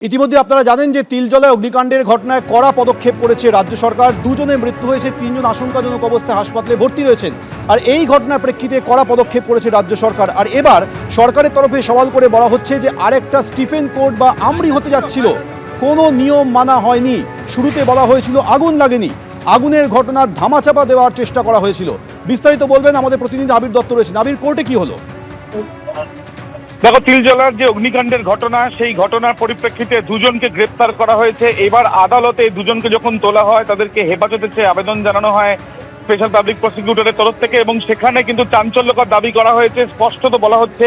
ইতিমধ্যে আপনারা জানেন যে তিলজলায় অগ্নিকাণ্ডের ঘটনায় কড়া পদক্ষেপ করেছে রাজ্য সরকার। দুজনের মৃত্যু হয়েছে, তিনজন আশঙ্কাজনক অবস্থায় হাসপাতালে ভর্তি রয়েছেন। আর এই ঘটনার প্রেক্ষিতে কড়া পদক্ষেপ করেছে রাজ্য সরকার। আর এবার সরকারের তরফে সওয়াল করে বলা হচ্ছে যে আরেকটা স্টিফেন কোর্ট বা আমরি হতে যাচ্ছিল, কোনো নিয়ম মানা হয়নি। শুরুতে বলা হয়েছিল আগুন লাগেনি, আগুনের ঘটনার ধামাচাপা দেওয়ার চেষ্টা করা হয়েছিল। বিস্তারিত বলবেন আমাদের প্রতিনিধি আবির দত্ত রয়েছেন। আবির, কোর্টে কি হলো? দেখো, তিলজলার যে অগ্নিকাণ্ডের ঘটনা, সেই ঘটনার পরিপ্রেক্ষিতে দুজনকে গ্রেপ্তার করা হয়েছে। এবার আদালতে দুজনকে যখন তোলা হয়, তাদেরকে হেফাজতে চেয়ে আবেদন জানানো হয় স্পেশাল পাবলিক প্রসিকিউটরের তরফ থেকে, এবং সেখানে কিন্তু চাঞ্চল্যকর দাবি করা হয়েছে। স্পষ্টত বলা হচ্ছে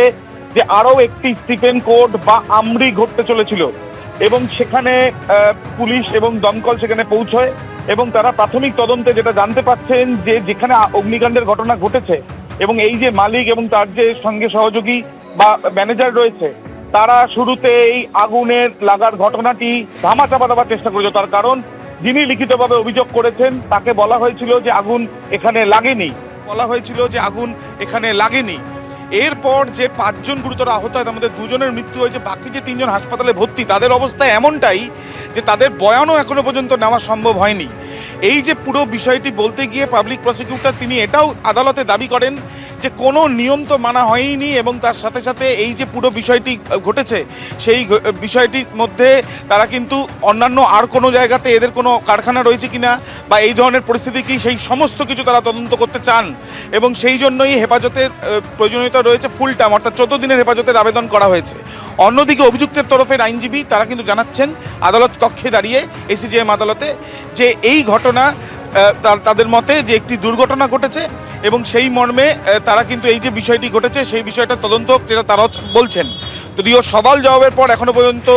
যে আরও একটি স্টিফেন কোর্ট বা আমরি ঘটতে চলেছিল, এবং সেখানে পুলিশ এবং দমকল সেখানে পৌঁছয়, এবং তারা প্রাথমিক তদন্তে যেটা জানতে পাচ্ছেন যে যেখানে অগ্নিকাণ্ডের ঘটনা ঘটেছে এবং এই যে মালিক এবং তার যে সঙ্গে সহযোগী বা ম্যানেজার রয়েছে, তারা শুরুতে এই আগুনের লাগার ঘটনাটি ধামাচাপা দেওয়ার চেষ্টা করেছে। তার কারণ, যিনি লিখিতভাবে অভিযোগ করেছেন তাকে বলা হয়েছিল যে আগুন এখানে লাগেনি। এরপর যে 5 জন গুরুতর আহত হয়, তার মধ্যে 2 জনের মৃত্যু হয়েছে। বাকি যে 3 জন হাসপাতালে ভর্তি, তাদের অবস্থা এমনটাই যে তাদের বয়ানও এখনো পর্যন্ত নেওয়া সম্ভব হয়নি। এই যে পুরো বিষয়টি বলতে গিয়ে পাবলিক প্রসিকিউটর তিনি এটাও আদালতে দাবি করেন যে কোনো নিয়ম তো মানা হয়নি, এবং তার সাথে সাথে এই যে পুরো বিষয়টি ঘটেছে, সেই বিষয়টির মধ্যে তারা কিন্তু অন্যান্য আর কোনো জায়গাতে এদের কোনো কারখানা রয়েছে কিনা বা এই ধরনের পরিস্থিতি কি, সেই সমস্ত কিছু তারা তদন্ত করতে চান, এবং সেই জন্যই হেফাজতের প্রয়োজনীয়তা রয়েছে। ফুল টাইম অর্থাৎ 14 দিনের হেফাজতের আবেদন করা হয়েছে। অন্যদিকে অভিযুক্তের তরফের আইনজীবী তারা কিন্তু জানাচ্ছেন আদালত কক্ষে দাঁড়িয়ে, এসিজেএম আদালতে, যে এই ঘটনা তাদের মতে যে একটি দুর্ঘটনা ঘটেছে, এবং সেই মর্মে তারা কিন্তু এই যে বিষয়টি ঘটেছে সেই বিষয়টা তদন্ত যেটা তারাও বলছেন। যদিও সওয়াল জবাবের পর এখনো পর্যন্ত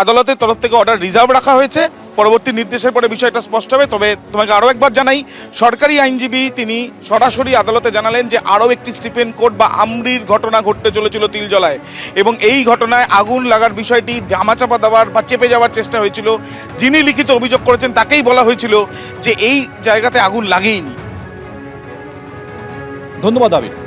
আদালতের তরফ থেকে অর্ডার রিজার্ভ রাখা হয়েছে। পরবর্তী নির্দেশের পরে বিষয়টা স্পষ্ট হবে। তবে তোমাকে আরও একবার জানাই, সরকারি আইনজীবী তিনি সরাসরি আদালতে জানালেন যে আরও একটি স্টিফেন কোর্ট বা আমরির ঘটনা ঘটতে চলেছিল তিলজলায়, এবং এই ঘটনায় আগুন লাগার বিষয়টি ধামাচাপা দেওয়ার বা চেপে যাওয়ার চেষ্টা হয়েছিল। যিনি লিখিত অভিযোগ করেছেন তাকেই বলা হয়েছিল যে এই জায়গাতে আগুন লাগেইনি। ধন্যবাদ আবির।